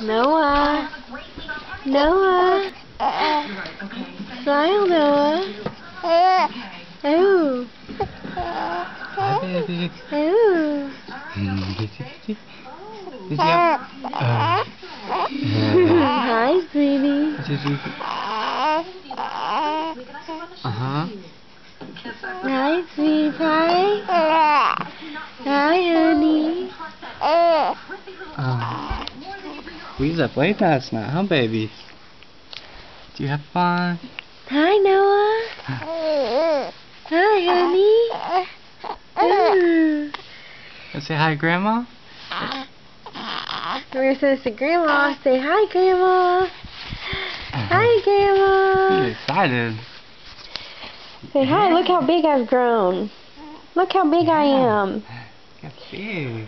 Noah. Noah. Smile, Noah. Ooh. Hi, baby. Ooh. Did you have... Hi, sweetie. Uh-huh. Hi, sweetie. Hi, honey. We was up late last night, huh, baby? Did you have fun? Hi, Noah. Hi, honey. Ooh. Let's say hi, Grandma. We're supposed to Grandma. Say hi, Grandma. Hi, Grandma. He's excited. Say hi. Look how big I've grown. Look how big I am. Got big.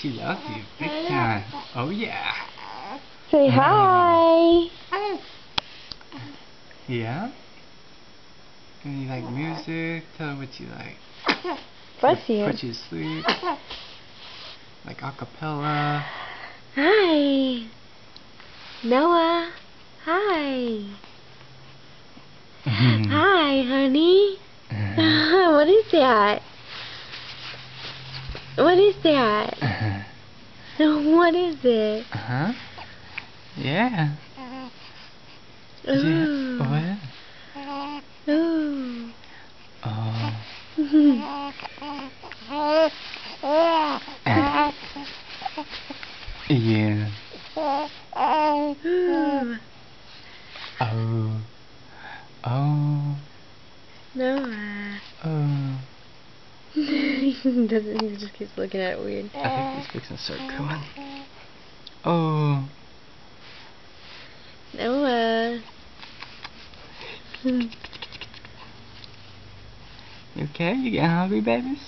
She loves you big time. Oh yeah. Say hi. Yeah? And you like music? Tell her what you like. Bless you. Put you to sleep. Like acapella. Hi. Noah. Hi. Hi, honey. What is that? What is that? What is it? Uh-huh. Yeah. Ooh. What? Ooh. Oh. Yeah. Ooh. Oh. Oh. Noah. Oh. He just keeps looking at it weird. I think he's fixing to start cooing. Oh. Noah. You okay? You getting hungry, babies?